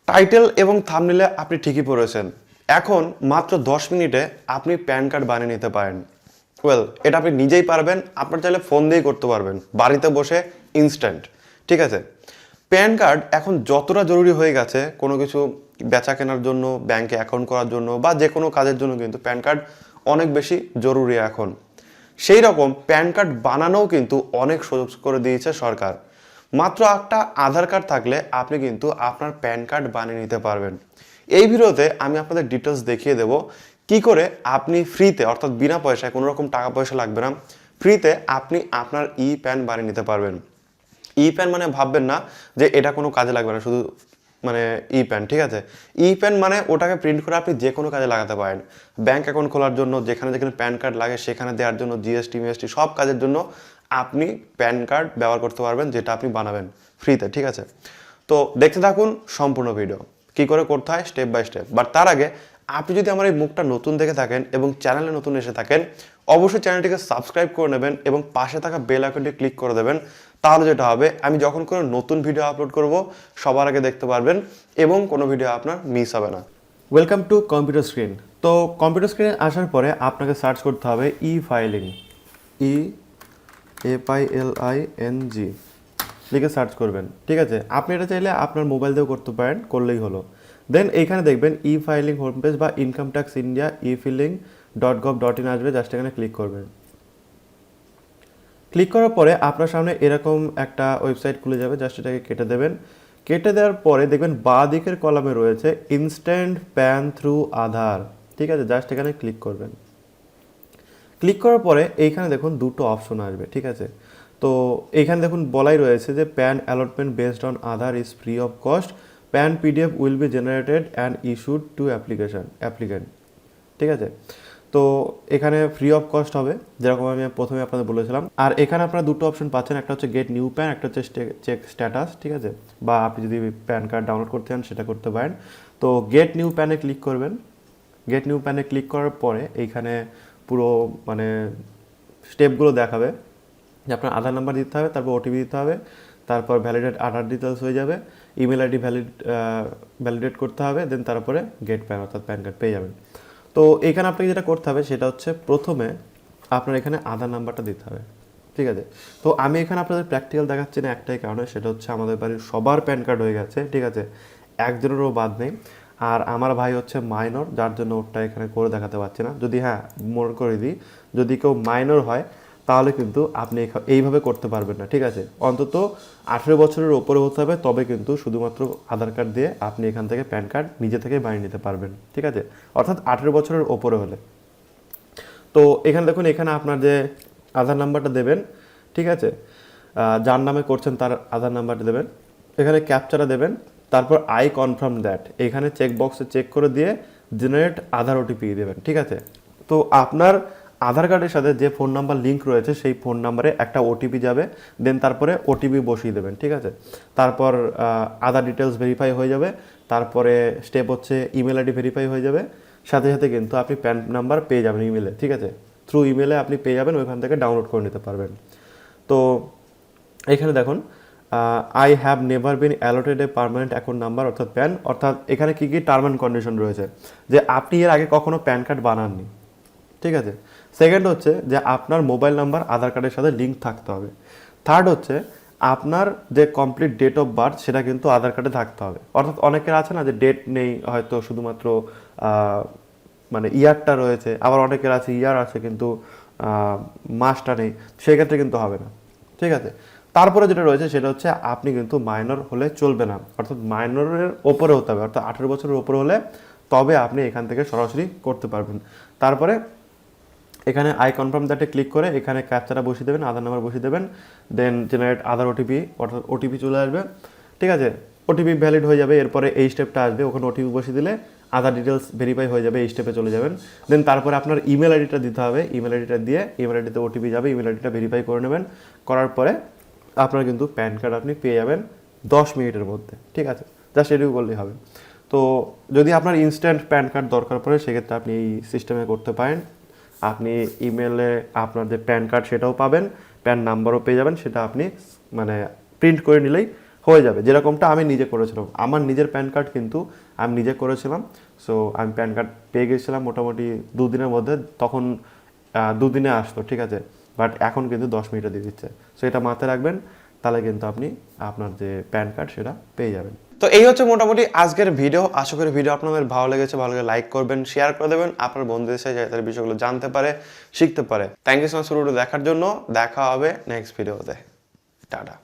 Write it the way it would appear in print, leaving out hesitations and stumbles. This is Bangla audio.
টাইটেল এবং থাম্বনেইলে আপনি ঠিকই পড়েছেন। এখন মাত্র 10 মিনিটে আপনি প্যান কার্ড বানিয়ে নিতে পারেন। ওয়েল, এটা আপনি নিজেই পারবেন, আপনার চাইলে ফোন দিয়েই করতে পারবেন, বাড়িতে বসে ইনস্ট্যান্ট। ঠিক আছে, প্যান কার্ড এখন যতটা জরুরি হয়ে গেছে কোনো কিছু বেচা কেনার জন্য, ব্যাংকে অ্যাকাউন্ট করার জন্য বা যে কোনো কাজের জন্য কিন্তু প্যান কার্ড অনেক বেশি জরুরি এখন। সেই রকম প্যান কার্ড বানানোও কিন্তু অনেক সুযোগ করে দিয়েছে সরকার। মাত্র একটা আধার কার্ড থাকলে আপনি কিন্তু আপনার প্যান কার্ড বানিয়ে নিতে পারবেন। এই ভিডিওতে আমি আপনাদের ডিটেলস দেখিয়ে দেব কি করে আপনি ফ্রিতে, অর্থাৎ বিনা পয়সায়, কোনো রকম টাকা পয়সা লাগবে না, ফ্রিতে আপনি আপনার ই প্যান বানিয়ে নিতে পারবেন। ই প্যান মানে ভাববেন না যে এটা কোনো কাজে লাগবে না, শুধু মানে ই প্যান। ঠিক আছে, ই প্যান মানে ওটাকে প্রিন্ট করে আপনি যে কোনো কাজে লাগাতে পারেন। ব্যাংক অ্যাকাউন্ট খোলার জন্য, যেখানে যেখানে প্যান কার্ড লাগে সেখানে দেওয়ার জন্য, জিএসটি মিএসটি সব কাজের জন্য আপনি প্যান কার্ড ব্যবহার করতে পারবেন, যেটা আপনি বানাবেন ফ্রিতে। ঠিক আছে, তো দেখতে থাকুন সম্পূর্ণ ভিডিও কি করে করতে হয় স্টেপ বাই স্টেপ। বাট তার আগে আপনি যদি আমার এই মুখটা নতুন দেখে থাকেন এবং চ্যানেলে নতুন এসে থাকেন, অবশ্যই চ্যানেলটিকে সাবস্ক্রাইব করে নেবেন এবং পাশে থাকা বেল আইকনটি ক্লিক করে দেবেন। তাহলে যেটা হবে, আমি যখন কোনো নতুন ভিডিও আপলোড করব সবার আগে দেখতে পারবেন এবং কোনো ভিডিও আপনার মিস হবে না। Welcome to computer screen. তো কম্পিউটার স্ক্রিনে আসার পরে আপনাকে সার্চ করতে হবে ই ফাইলিং, EFILING লিখে সার্চ করবেন। ঠিক আছে, আপনি এটা চাইলে আপনার মোবাইল দিয়েও করতে পারেন, করলেই হলো। দেন এইখানে দেখবেন ই ফাইলিং হোম পেজ বা ইনকাম ট্যাক্স ইন্ডিয়া efiling.gov.in আসবে, জাস্ট এখানে ক্লিক করবেন। ক্লিক করার পরে আপনার সামনে এরকম একটা ওয়েবসাইট খুলে যাবে, জাস্ট এটাকে কেটে দেবেন। কেটে দেওয়ার পরে দেখবেন বাঁ দিকের কলামে রয়েছে ইনস্ট্যান্ট প্যান থ্রু আধার। ঠিক আছে, জাস্ট এখানে ক্লিক করবেন। ক্লিক করার পরে এইখানে দেখুন দুটো অপশন আসবে। ঠিক আছে, তো এইখানে দেখুন বলাই রয়েছে যে pan allotment based on Aadhaar is free of cost, pan PDF will be generated and issued two applicant. ঠিক আছে, তো এখানে ফ্রি অফ কস্ট হবে, যেরকম আমি প্রথমে আপনাদের বলেছিলাম। আর এখানে আপনারা দুটো অপশন পাচ্ছেন, একটা হচ্ছে গেট নিউ প্যান, একটা হচ্ছে চেক স্ট্যাটাস। ঠিক আছে, বা আপনি যদি প্যান কার্ড ডাউনলোড করতে চান সেটা করতে পারেন। তো গেট নিউ প্যানে ক্লিক করবেন। গেট নিউ প্যানে ক্লিক করার পরে এইখানে পুরো মানে স্টেপগুলো দেখাবে যে আপনার আধার নাম্বার দিতে হবে, তারপর ওটিপি দিতে হবে, তারপর ভ্যালিডেট আধার ডিটেলস হয়ে যাবে, ইমেল আইডি ভ্যালিডেট করতে হবে, দেন তারপরে গেট প্যান অর্থাৎ প্যান কার্ড পেয়ে যাবেন। তো এখানে আপনাকে যেটা করতে হবে সেটা হচ্ছে প্রথমে আপনার এখানে আধার নাম্বারটা দিতে হবে। ঠিক আছে, তো আমি এখানে আপনাদের প্র্যাকটিক্যাল দেখাচ্ছি না একটাই কারণে, সেটা হচ্ছে আমাদের বাড়ির সবার প্যান কার্ড হয়ে গেছে। ঠিক আছে, একজনেরও বাদ নেই। আর আমার ভাই হচ্ছে মাইনর, যার জন্য ওরটা এখানে করে দেখাতে পারছি না। যদি হ্যাঁ মনে করে দিই, যদি কেউ মাইনর হয় তাহলে কিন্তু আপনি এইভাবে করতে পারবেন না। ঠিক আছে, অন্তত 18 বছরের ওপরে হতে হবে, তবে কিন্তু শুধুমাত্র আধার কার্ড দিয়ে আপনি এখান থেকে প্যান কার্ড নিজে থেকে বানিয়ে নিতে পারবেন। ঠিক আছে, অর্থাৎ 18 বছরের ওপরে হলে। তো এখানে দেখুন, এখানে আপনার যে আধার নাম্বারটা দেবেন, ঠিক আছে, যার নামে করছেন তার আধার নাম্বারটা দেবেন, এখানে ক্যাপচাটা দেবেন, তারপর আই কনফার্ম দ্যাট এখানে চেক বক্সে চেক করে দিয়ে জেনারেট আধার ওটিপি দেবেন। ঠিক আছে, তো আপনার আধার কার্ডের সাথে যে ফোন নাম্বার লিঙ্ক রয়েছে সেই ফোন নাম্বারে একটা ওটিপি যাবে, দেন তারপরে ওটিপি বসিয়ে দেবেন। ঠিক আছে, তারপর আধার ডিটেলস ভেরিফাই হয়ে যাবে, তারপরে স্টেপ হচ্ছে ইমেল আইডি ভেরিফাই হয়ে যাবে, সাথে সাথে কিন্তু আপনি প্যান নাম্বার পেয়ে যাবেন ইমেলে। ঠিক আছে, থ্রু ইমেলে আপনি পেয়ে যাবেন, ওইখান থেকে ডাউনলোড করে নিতে পারবেন। তো এখানে দেখুন I have never been allotted a permanent account number অর্থাৎ প্যান, অর্থাৎ এখানে কী কী টার্ম অ্যান্ড কন্ডিশন রয়েছে, যে আপনি এর আগে কখনো প্যান কার্ড বানাননি। ঠিক আছে, সেকেন্ড হচ্ছে যে আপনার মোবাইল নাম্বার আধার কার্ডের সাথে লিঙ্ক থাকতে হবে। থার্ড হচ্ছে আপনার যে কমপ্লিট ডেট অফ বার্থ সেটা কিন্তু আধার কার্ডে থাকতে হবে। অর্থাৎ অনেকের আছে না যে ডেট নেই, হয়তো শুধুমাত্র মানে ইয়ারটা রয়েছে, আবার অনেকের আছে ইয়ার আছে কিন্তু মাসটা নেই, সেক্ষেত্রে কিন্তু হবে না। ঠিক আছে, তারপরে যেটা রয়েছে সেটা হচ্ছে আপনি কিন্তু মাইনর হলে চলবে না, অর্থাৎ মাইনরের ওপরে হতে হবে, অর্থাৎ 18 বছরের ওপরে হলে তবে আপনি এখান থেকে সরাসরি করতে পারবেন। তারপরে এখানে আই কনফার্ম দ্যাটে ক্লিক করে এখানে ক্যাপচাটা বসিয়ে দেবেন, আধার নাম্বার বসিয়ে দেবেন, দেন জেনারেট আধার ওটিপি, অর্থাৎ ওটিপি চলে আসবে। ঠিক আছে, ওটিপি ভ্যালিড হয়ে যাবে, এরপরে এই স্টেপটা আসবে, ওখানে ওটিপি বসিয়ে দিলে আধার ডিটেলস ভেরিফাই হয়ে যাবে, এই স্টেপে চলে যাবেন। দেন তারপরে আপনার ইমেল আইডিটা দিতে হবে, ইমেল আইডিটা দিয়ে ইমেল আইডিতে ওটিপি যাবে, ইমেল আইডিটা ভেরিফাই করে নেবেন, করার পরে আপনার কিন্তু প্যান কার্ড আপনি পেয়ে যাবেন 10 মিনিটের মধ্যে। ঠিক আছে, জাস্ট এটুকু করলেই হবে। তো যদি আপনার ইনস্ট্যান্ট প্যান কার্ড দরকার পড়ে সেক্ষেত্রে আপনি এই সিস্টেমে করতে পারেন। আপনি ইমেলে আপনার যে প্যান কার্ড সেটাও পাবেন, প্যান নাম্বারও পেয়ে যাবেন, সেটা আপনি মানে প্রিন্ট করে নিলেই হয়ে যাবে, যেরকমটা আমি নিজে করেছিলাম। আমার নিজের প্যান কার্ড কিন্তু আমি নিজে করেছিলাম। সো আমি প্যান কার্ড পেয়ে গেছিলাম মোটামুটি 2 দিনের মধ্যে, তখন 2 দিনে আসতো, ঠিক আছে, বাট এখন কিন্তু 10 মিনিটে দিয়ে দিচ্ছে। সো এটা মাথায় রাখবেন, তাহলে কিন্তু আপনি আপনার যে প্যান কার্ড সেটা পেয়ে যাবেন। তো এই হচ্ছে মোটামুটি আজকের ভিডিও। আশা করি ভিডিও আপনাদের ভালো লেগেছে, ভালো লাগে লাইক করবেন, শেয়ার করে দেবেন আপনার বন্ধুদের সাথে, যাতে বিষয়গুলো জানতে পারে, শিখতে পারে। থ্যাংক ইউ সো মাচ ভিডিওটা দেখার জন্য। দেখা হবে নেক্সট ভিডিওতে। টাটা।